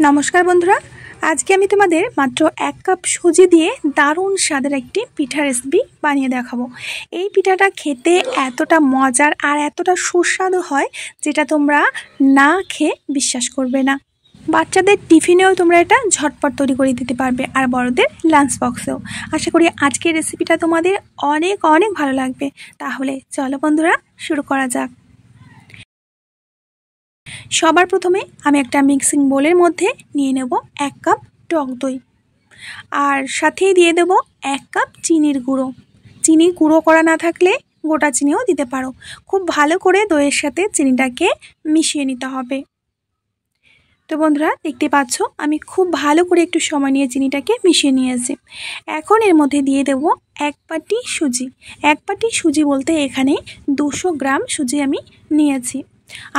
নমস্কার বন্ধুরা, আজকে আমি তোমাদের মাত্র 1 কাপ সুজি দিয়ে দারুণ স্বাদের একটি পিঠা রেসিপি বানিয়ে দেখাবো। এই পিঠাটা খেতে এতটা মজার আর এতটা সুস্বাদু হয় যেটা তোমরা না খেয়ে বিশ্বাস করবে না। বাচ্চাদের টিফিনেও তোমরা এটা ঝটপট তৈরি করে দিতে পারবে আর বড়দের লাঞ্চ বক্সেও। আশা করি আজকের রেসিপিটা তোমাদের অনেক অনেক ভালো লাগবে। তাহলে চলো বন্ধুরা, শুরু করা যাক। সবার প্রথমে আমি একটা মিক্সিং বোলের মধ্যে নিয়ে নেব 1 কাপ টক দই, আর সাথেই দিয়ে দেব 1 কাপ চিনির গুঁড়ো। চিনি গুঁড়ো করা না থাকলে গোটা চিনিও দিতে পারো। খুব ভালো করে দইয়ের সাথে চিনিটাকে মিশিয়ে নিতে হবে। তো বন্ধুরা, দেখতে পাচ্ছ আমি খুব ভালো করে একটু সময় নিয়ে চিনিটাকে মিশিয়ে নিয়েছি। এখন এর মধ্যে দিয়ে দেব 1 বাটি সুজি। 1 বাটি সুজি বলতে এখানে 200 গ্রাম সুজি আমি নিয়েছি।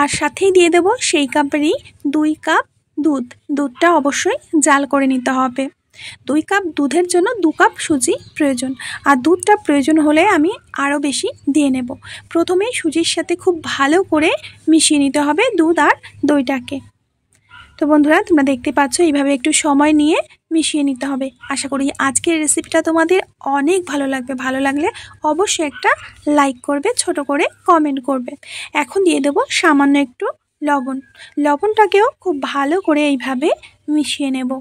আর সাথেই দিয়ে দেব সেই কাপেরই 2 কাপ দুধ। দুধটা অবশ্যই জাল করে নিতে হবে। 2 কাপ দুধের জন্য 2 কাপ সুজি প্রয়োজন, আর দুধটা প্রয়োজন হলে আমি আরও বেশি দিয়ে নেব। প্রথমে সুজির সাথে খুব ভালো করে মিশিয়ে নিতে হবে দুধ আর দইটাকে। তো বন্ধুরা, তোমরা দেখতে পাচ্ছ এইভাবে একটু সময় নিয়ে মিশিয়ে নিতে হবে। আশা করি আজকের রেসিপিটা তোমাদের অনেক ভালো লাগবে। ভালো লাগলে অবশ্যই একটা লাইক করবে, ছোট করে কমেন্ট করবে। এখন দিয়ে দেব সামান্য একটু লবণ। লবণটাকেও খুব ভালো করে এইভাবে মিশিয়ে নেব।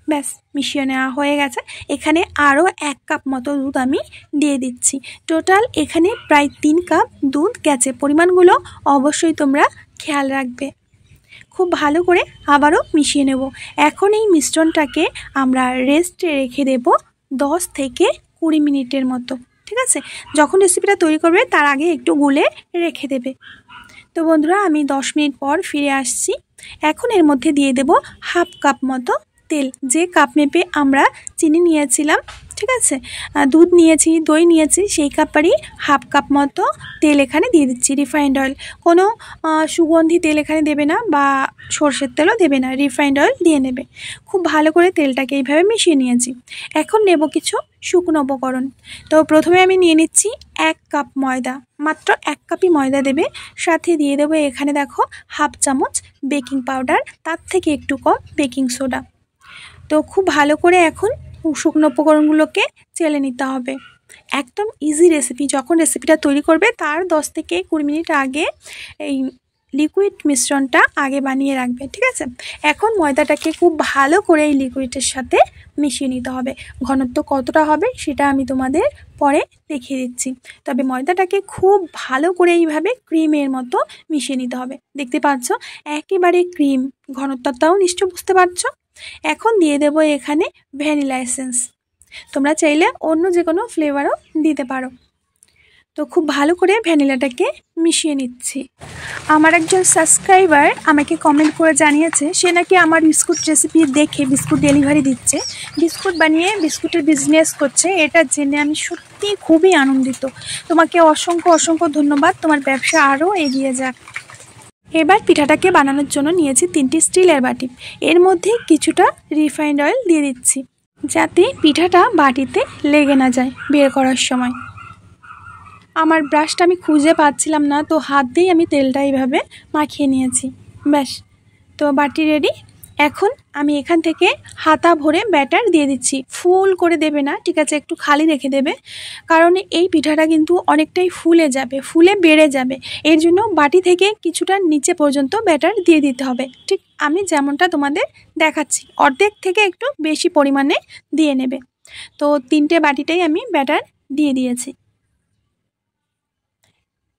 ব্যাস, মিশিয়ে নেওয়া হয়ে গেছে। এখানে আরও 1 কাপ মতো দুধ আমি দিয়ে দিচ্ছি। টোটাল এখানে প্রায় 3 কাপ দুধ গেছে। পরিমাণগুলো অবশ্যই তোমরা খেয়াল রাখবে। খুব ভালো করে আবারও মিশিয়ে নেব। এখন এই মিশ্রণটাকে আমরা রেস্টে রেখে দেব 10 থেকে 20 মিনিটের মতো। ঠিক আছে, যখন রেসিপিটা তৈরি করবে তার আগে একটু গুলে রেখে দেবে। তো বন্ধুরা, আমি 10 মিনিট পর ফিরে আসছি। এখন এর মধ্যে দিয়ে দেব 1/2 কাপ মতো তেল। যে কাপ মেপে আমরা চিনি নিয়েছিলাম, ঠিক আছে, দুধ নিয়েছি, দই নিয়েছি, সেই কাপেরই 1/2 কাপ মতো তেল এখানে দিয়ে দিচ্ছি। রিফাইন্ড অয়েল, কোনো সুগন্ধি তেল এখানে দেবে না বা সর্ষের তেলও দেবে না, রিফাইন্ড অয়েল দিয়ে নেবে। খুব ভালো করে তেলটাকে এইভাবে মিশিয়ে নিয়েছি। এখন নেব কিছু শুকনো উপকরণ। তো প্রথমে আমি নিয়ে নিচ্ছি 1 কাপ ময়দা। মাত্র 1 কাপই ময়দা দেবে। সাথে দিয়ে দেবো এখানে দেখো 1/2 চামচ বেকিং পাউডার, তার থেকে একটু কম বেকিং সোডা। তো খুব ভালো করে এখন শুকনো উপকরণগুলোকে চেলে নিতে হবে। একদম ইজি রেসিপি। যখন রেসিপিটা তৈরি করবে তার 10 থেকে 20 মিনিট আগে এই লিকুইড মিশ্রণটা আগে বানিয়ে রাখবে। ঠিক আছে, এখন ময়দাটাকে খুব ভালো করে এই লিকুইডের সাথে মিশিয়ে নিতে হবে। ঘনত্ব কতটা হবে সেটা আমি তোমাদের পরে দেখিয়ে দিচ্ছি। তবে ময়দাটাকে খুব ভালো করে এইভাবে ক্রিমের মতো মিশিয়ে নিতে হবে। দেখতে পাচ্ছ একেবারে ক্রিম ঘনত্বটাও নিশ্চয় বুঝতে পারছো। এখন দিয়ে দেব এখানে ভ্যানিলা এসেন্স। তোমরা চাইলে অন্য যে কোনো ফ্লেভারও দিতে পারো। তো খুব ভালো করে ভ্যানিলাটাকে মিশিয়ে নিচ্ছি। আমার একজন সাবস্ক্রাইবার আমাকে কমেন্ট করে জানিয়েছে সে নাকি আমার বিস্কুট রেসিপি দেখে বিস্কুট ডেলিভারি দিচ্ছে, বিস্কুট বানিয়ে বিস্কুটের বিজনেস করছে। এটা জেনে আমি সত্যি খুবই আনন্দিত। তোমাকে অসংখ্য অসংখ্য ধন্যবাদ। তোমার ব্যবসা আরও এগিয়ে যাক। এবার পিঠাটাকে বানানোর জন্য নিয়েছি 3টি স্টিলের বাটি। এর মধ্যে কিছুটা রিফাইন্ড অয়েল দিয়ে দিচ্ছি যাতে পিঠাটা বাটিতে লেগে না যায় বের করার সময়। আমার ব্রাশটা আমি খুঁজে পাচ্ছিলাম না, তো হাত দিয়েই আমি তেলটা এইভাবে মাখিয়ে নিয়েছি। ব্যাস, তো বাটি রেডি। এখন আমি এখান থেকে হাতা ভরে ব্যাটার দিয়ে দিচ্ছি। ফুল করে দেবে না, ঠিক আছে, একটু খালি রেখে দেবে, কারণ এই পিঠাটা কিন্তু অনেকটাই ফুলে যাবে, ফুলে বেড়ে যাবে। এর জন্য বাটি থেকে কিছুটা নিচে পর্যন্ত ব্যাটার দিয়ে দিতে হবে। ঠিক আমি যেমনটা তোমাদের দেখাচ্ছি, অর্ধেক থেকে একটু বেশি পরিমাণে দিয়ে নেবে। তো 3টে বাটিটাই আমি ব্যাটার দিয়ে দিয়েছি।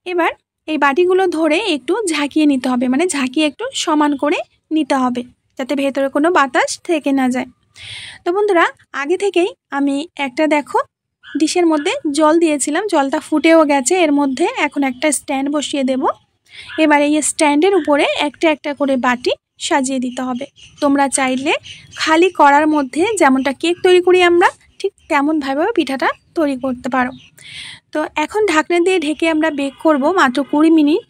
এবার এই বাটিগুলো ধরে একটু ঝাঁকিয়ে নিতে হবে, মানে ঝাঁকিয়ে একটু সমান করে নিতে হবে যাতে ভেতরে কোনো বাতাস থেকে না যায়। তো বন্ধুরা, আগে থেকেই আমি একটা দেখো ডিশের মধ্যে জল দিয়েছিলাম, জলটা ফুটেও গেছে। এর মধ্যে এখন একটা স্ট্যান্ড বসিয়ে দেব। এবার এই স্ট্যান্ডের উপরে একটা একটা করে বাটি সাজিয়ে দিতে হবে। তোমরা চাইলে খালি কড়ার মধ্যে যেমনটা কেক তৈরি করি আমরা, ঠিক তেমনভাবেও পিঠাটা তৈরি করতে পারো। তো এখন ঢাকনা দিয়ে ঢেকে আমরা বেক করব মাত্র 20 মিনিট।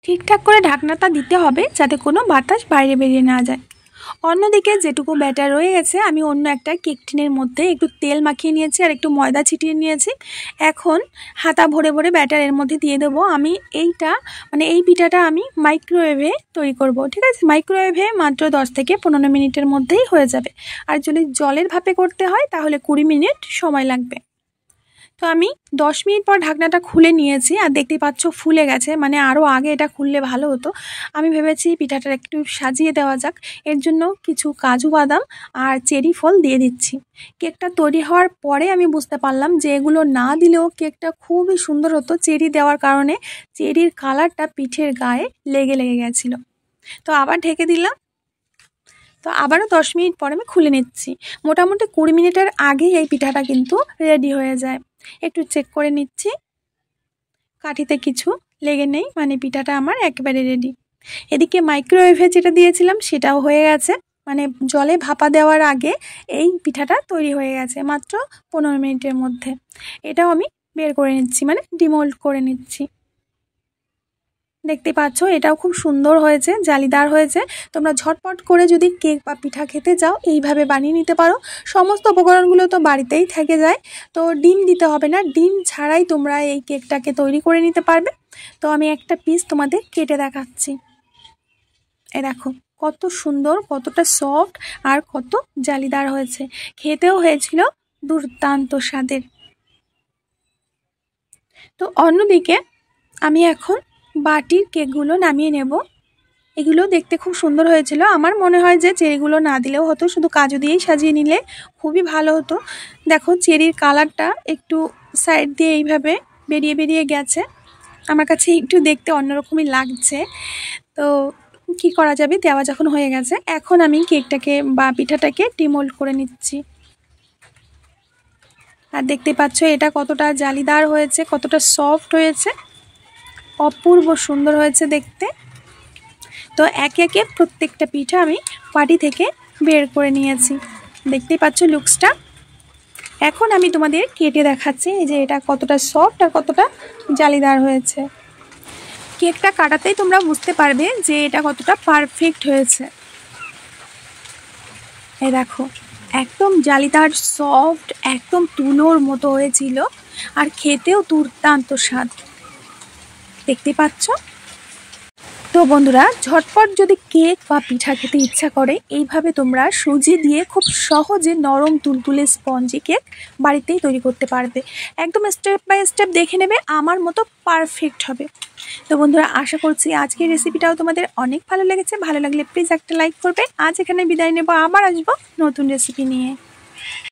ঠিকঠাক করে ঢাকনাটা দিতে হবে যাতে কোনো বাতাস বাইরে বেরিয়ে না যায়। অন্যদিকে যেটুকু ব্যাটার রয়ে গেছে আমি অন্য একটা কেক টিনের মধ্যে একটু তেল মাখিয়ে নিয়েছি আর একটু ময়দা ছিটিয়ে নিয়েছি। এখন হাতা ভরে ভরে ব্যাটার এর মধ্যে দিয়ে দেবো। আমি এই পিঠাটা আমি মাইক্রোওয়েভে তৈরি করব, ঠিক আছে? মাইক্রোওয়েভে মাত্র 10 থেকে 15 মিনিটের মধ্যেই হয়ে যাবে। আর যদি জলের ভাপে করতে হয় তাহলে 20 মিনিট সময় লাগবে। তো আমি 10 মিনিট পর ঢাকনাটা খুলে নিয়েছি আর দেখতেই পাচ্ছ ফুলে গেছে, মানে আরও আগে এটা খুললে ভালো হতো। আমি ভেবেছি পিঠাটা একটু সাজিয়ে দেওয়া যাক, এর জন্য কিছু কাজু বাদাম আর চেরি ফল দিয়ে দিচ্ছি। কেকটা তৈরি হওয়ার পরে আমি বুঝতে পারলাম যে এগুলো না দিলেও কেকটা খুবই সুন্দর হতো। চেরি দেওয়ার কারণে চেরির কালারটা পিঠের গায়ে লেগে গেছিলো। তো আবার ঢেকে দিলাম। তো আবারও 10 মিনিট পর আমি খুলে নিচ্ছি। মোটামুটি 20 মিনিটের আগেই এই পিঠাটা কিন্তু রেডি হয়ে যায়। একটু চেক করে নিচ্ছি কাঠিতে কিছু লেগে নেই, মানে পিঠাটা আমার একেবারে রেডি। এদিকে মাইক্রোওয়েভে যেটা দিয়েছিলাম সেটাও হয়ে গেছে, মানে জলে ভাপা দেওয়ার আগে এই পিঠাটা তৈরি হয়ে গেছে মাত্র 15 মিনিটের মধ্যে। এটাও আমি বের করে নিচ্ছি, মানে ডিমোল্ড করে নিচ্ছি। দেখতে পাচ্ছ এটাও খুব সুন্দর হয়েছে, জালিদার হয়েছে। তোমরা ঝটপট করে যদি কেক বা পিঠা খেতে চাও এইভাবে বানিয়ে নিতে পারো। সমস্ত উপকরণগুলো তো বাড়িতেই থেকে যায়, তো ডিম দিতে হবে না। ডিম ছাড়াই তোমরা এই কেকটাকে তৈরি করে নিতে পারবে। তো আমি একটা পিস তোমাদের কেটে দেখাচ্ছি। দেখো কত সুন্দর, কতটা সফট আর কত জালিদার হয়েছে। খেতেও হয়েছিল দুর্দান্ত স্বাদের। তো অন্যদিকে আমি এখন বাটির কেকগুলো নামিয়ে নেব। এগুলো দেখতে খুব সুন্দর হয়েছিল। আমার মনে হয় যে চেরিগুলো না দিলেও হতো, শুধু কাজু দিয়েই সাজিয়ে নিলে খুবই ভালো হতো। দেখো চেরির কালারটা একটু সাইড দিয়ে এইভাবে বেরিয়ে গেছে, আমার কাছে একটু দেখতে অন্যরকমই লাগছে। তো কি করা যাবে, দেওয়া যখন হয়ে গেছে এখন আমি কেকটাকে বা পিঠাটাকে ডিমোল্ড করে নিচ্ছি। আর দেখতে পাচ্ছ এটা কতটা জালিদার হয়েছে, কতটা সফট হয়েছে, অপূর্ব সুন্দর হয়েছে দেখতে। তো একে একে প্রত্যেকটা পিঠা আমি বাটি থেকে বের করে নিয়েছি। দেখতেই পাচ্ছ লুকসটা। এখন আমি তোমাদের কেটে দেখাচ্ছি যে এটা কতটা সফট আর কতটা জালিদার হয়েছে। কেকটা কাটাতেই তোমরা বুঝতে পারবে যে এটা কতটা পারফেক্ট হয়েছে। এই দেখো একদম জালিদার, সফট, একদম তুলোর মতো হয়েছিল আর খেতেও দুর্দান্ত স্বাদ। দেখতে পাচ্ছ? তো বন্ধুরা, ঝটপট যদি কেক বা পিঠা খেতে ইচ্ছা করে এইভাবে তোমরা সুজি দিয়ে খুব সহজে নরম তুলতুলে স্পঞ্জি কেক বাড়িতেই তৈরি করতে পারবে। একদম স্টেপ বাই স্টেপ দেখে নেবে, আমার মতো পারফেক্ট হবে। তো বন্ধুরা, আশা করছি আজকের রেসিপিটাও তোমাদের অনেক ভালো লেগেছে। ভালো লাগলে প্লিজ একটা লাইক করবে। আজ এখানে বিদায় নেব, আবার আসবো নতুন রেসিপি নিয়ে।